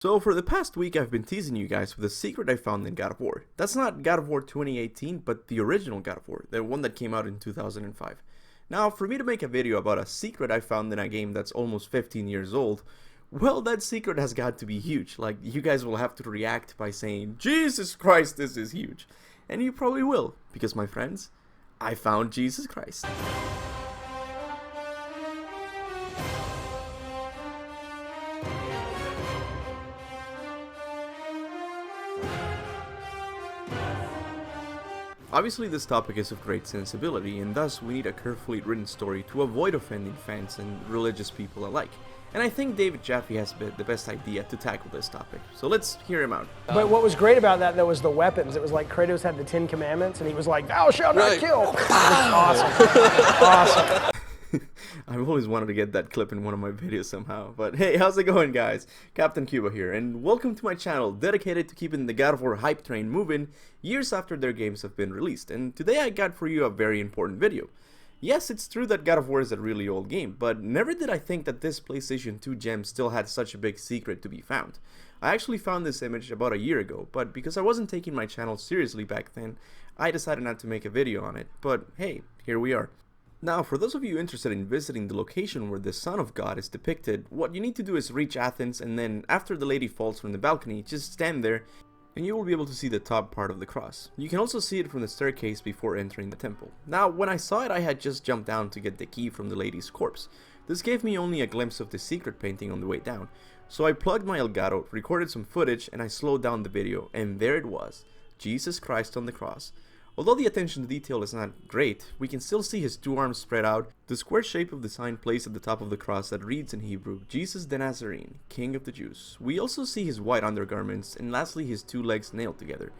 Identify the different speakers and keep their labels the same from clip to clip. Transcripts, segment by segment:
Speaker 1: So for the past week I've been teasing you guys with a secret I found in God of War. That's not God of War 2018, but the original God of War, the one that came out in 2005. Now, for me to make a video about a secret I found in a game that's almost 15 years old, well, that secret has got to be huge. Like, you guys will have to react by saying, Jesus Christ, this is huge. And you probably will, because my friends, I found Jesus Christ. Obviously this topic is of great sensibility, and thus we need a carefully written story to avoid offending fans and religious people alike. And I think David Jaffe has the best idea to tackle this topic, so let's hear him out.
Speaker 2: But what was great about that, though, was the weapons. It was like Kratos had the 10 Commandments, and he was like, "Thou shalt not kill." It was awesome. Awesome.
Speaker 1: I've always wanted to get that clip in one of my videos somehow. But hey, how's it going, guys? Kaptain Kuba here, and welcome to my channel dedicated to keeping the God of War hype train moving years after their games have been released. And today I got for you a very important video. Yes, it's true that God of War is a really old game, but never did I think that this PlayStation 2 gem still had such a big secret to be found. I actually found this image about a year ago, but because I wasn't taking my channel seriously back then, I decided not to make a video on it. But hey, here we are. Now, for those of you interested in visiting the location where the Son of God is depicted, what you need to do is reach Athens, and then after the lady falls from the balcony, just stand there and you will be able to see the top part of the cross. You can also see it from the staircase before entering the temple. Now, when I saw it, I had just jumped down to get the key from the lady's corpse. This gave me only a glimpse of the secret painting on the way down, so I plugged my Elgato, recorded some footage, and I slowed down the video, and there it was, Jesus Christ on the cross. Although the attention to detail is not great, we can still see his two arms spread out, the square shape of the sign placed at the top of the cross that reads in Hebrew, Jesus the Nazarene, King of the Jews. We also see his white undergarments, and lastly his two legs nailed together.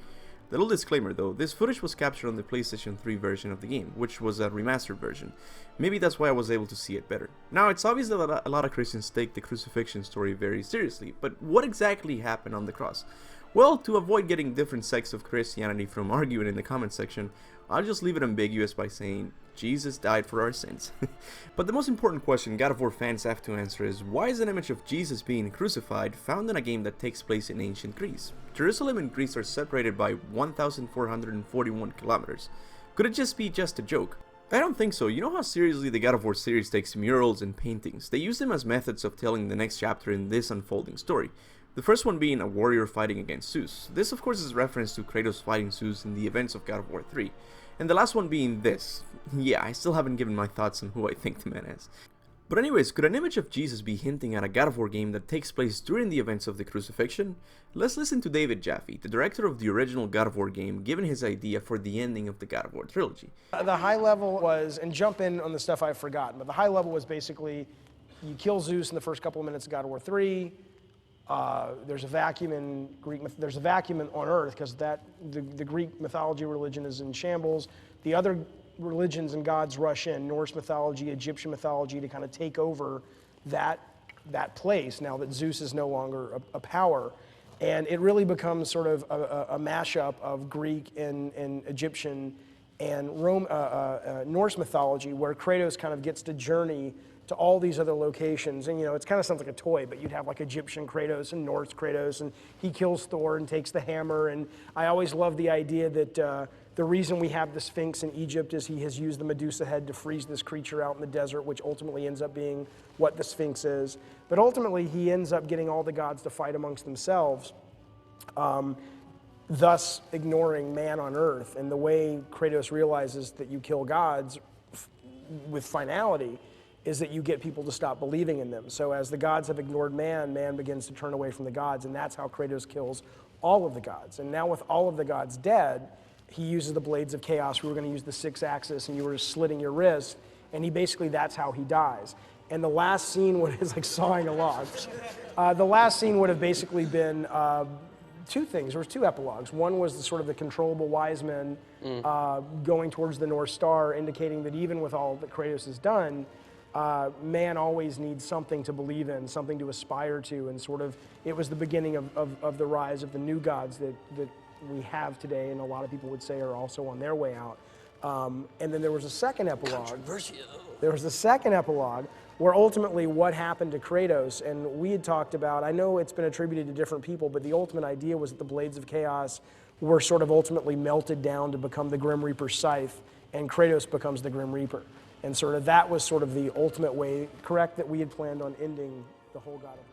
Speaker 1: Little disclaimer though, this footage was captured on the PlayStation 3 version of the game, which was a remastered version. Maybe that's why I was able to see it better. Now, it's obvious that a lot of Christians take the crucifixion story very seriously, but what exactly happened on the cross? Well, to avoid getting different sects of Christianity from arguing in the comment section, I'll just leave it ambiguous by saying, Jesus died for our sins. But the most important question God of War fans have to answer is, why is an image of Jesus being crucified found in a game that takes place in ancient Greece? Jerusalem and Greece are separated by 1,441 kilometers. Could it just be a joke? I don't think so. You know how seriously the God of War series takes murals and paintings? They use them as methods of telling the next chapter in this unfolding story. The first one being a warrior fighting against Zeus. This of course is a reference to Kratos fighting Zeus in the events of God of War 3. And the last one being this. Yeah, I still haven't given my thoughts on who I think the man is. But anyways, could an image of Jesus be hinting at a God of War game that takes place during the events of the crucifixion? Let's listen to David Jaffe, the director of the original God of War game, giving his idea for the ending of the God of War trilogy.
Speaker 2: The high level was, and jump in on the stuff I've forgotten, but the high level was basically, you kill Zeus in the first couple of minutes of God of War 3, there's a vacuum in Greek. There's a vacuum on Earth because the Greek mythology religion is in shambles. The other religions and gods rush in, Norse mythology, Egyptian mythology, to kind of take over that place now that Zeus is no longer a power, and it really becomes sort of a mashup of Greek and Egyptian and Norse mythology, where Kratos kind of gets to journey to all these other locations. And you know, it kind of sounds like a toy, but you'd have like Egyptian Kratos and Norse Kratos, and he kills Thor and takes the hammer. And I always love the idea that the reason we have the Sphinx in Egypt is he has used the Medusa head to freeze this creature out in the desert, which ultimately ends up being what the Sphinx is. But ultimately he ends up getting all the gods to fight amongst themselves, thus ignoring man on Earth. And the way Kratos realizes that you kill gods with finality is that you get people to stop believing in them. So as the gods have ignored man, man begins to turn away from the gods, and that's how Kratos kills all of the gods. And now with all of the gods dead, he uses the blades of chaos. We were going to use the 6-axis, and you were slitting your wrist, and that's how he dies. And the last scene is like sawing a log. The last scene would have basically been two things. There was two epilogues. One was the sort of the controllable wise men going towards the North Star, indicating that even with all that Kratos has done, man always needs something to believe in, something to aspire to, and sort of it was the beginning of the rise of the new gods that we have today, and a lot of people would say are also on their way out. And then there was a second epilogue. There was a second epilogue where ultimately what happened to Kratos, and we had talked about, I know it's been attributed to different people, but the ultimate idea was that the Blades of Chaos were sort of ultimately melted down to become the Grim Reaper's scythe, and Kratos becomes the Grim Reaper. And sort of that was sort of the ultimate way, correct, that we had planned on ending the whole God of War.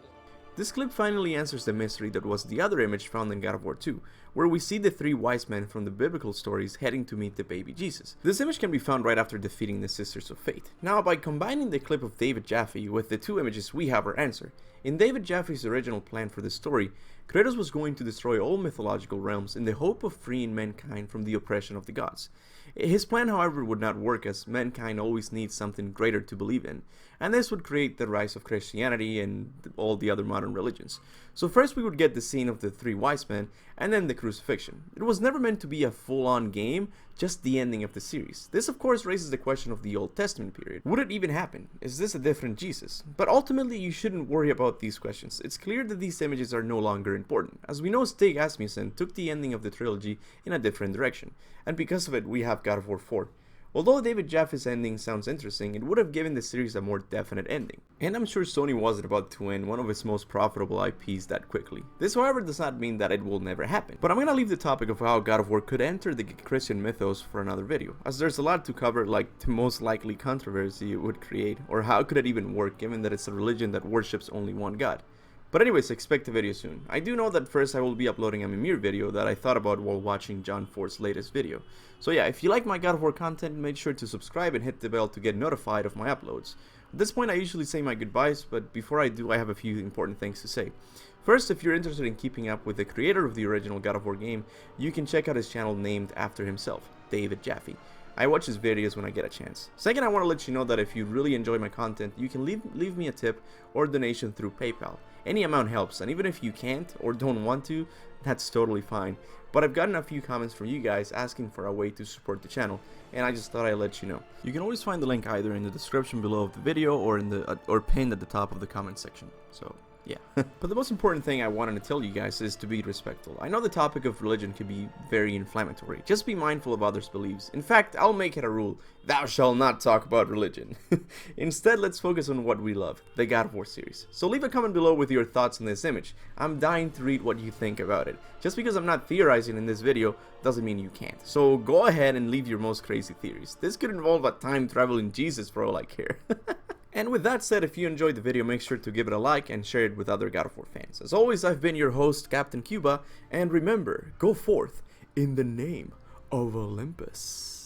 Speaker 1: This clip finally answers the mystery that was the other image found in God of War 2, where we see the three wise men from the biblical stories heading to meet the baby Jesus. This image can be found right after defeating the Sisters of Fate. Now, by combining the clip of David Jaffe with the two images, we have our answer. In David Jaffe's original plan for the story, Kratos was going to destroy all mythological realms in the hope of freeing mankind from the oppression of the gods. His plan, however, would not work, as mankind always needs something greater to believe in, and this would create the rise of Christianity and all the other modern religions. So first we would get the scene of the three wise men, and then the crucifixion. It was never meant to be a full-on game, just the ending of the series. This of course raises the question of the Old Testament period. Would it even happen? Is this a different Jesus? But ultimately you shouldn't worry about these questions. It's clear that these images are no longer important. As we know, Stig Asmussen took the ending of the trilogy in a different direction, and because of it we have God of War 4. Although David Jaffe's ending sounds interesting, it would have given the series a more definite ending. And I'm sure Sony wasn't about to end one of its most profitable IPs that quickly. This, however, does not mean that it will never happen. But I'm gonna leave the topic of how God of War could enter the Christian mythos for another video, as there's a lot to cover, like the most likely controversy it would create, or how could it even work given that it's a religion that worships only one god. But anyways, expect a video soon. I do know that first I will be uploading a Mimir video that I thought about while watching John Ford's latest video. So yeah, if you like my God of War content, make sure to subscribe and hit the bell to get notified of my uploads. At this point I usually say my goodbyes, but before I do I have a few important things to say. First, if you're interested in keeping up with the creator of the original God of War game, you can check out his channel named after himself, David Jaffe. I watch his videos when I get a chance. Second, I want to let you know that if you really enjoy my content, you can leave me a tip or donation through PayPal. Any amount helps, and even if you can't or don't want to, that's totally fine. But I've gotten a few comments from you guys asking for a way to support the channel, and I just thought I'd let you know. You can always find the link either in the description below of the video or in the or pinned at the top of the comment section. So yeah. But the most important thing I wanted to tell you guys is to be respectful. I know the topic of religion can be very inflammatory. Just be mindful of others' beliefs. In fact, I'll make it a rule: thou shalt not talk about religion. Instead, let's focus on what we love, the God of War series. So leave a comment below with your thoughts on this image. I'm dying to read what you think about it. Just because I'm not theorizing in this video doesn't mean you can't. So go ahead and leave your most crazy theories. This could involve a time-traveling Jesus for all I care. And with that said, if you enjoyed the video, make sure to give it a like and share it with other God of War fans. As always, I've been your host, Kaptain Kuba, and remember, go forth in the name of Olympus.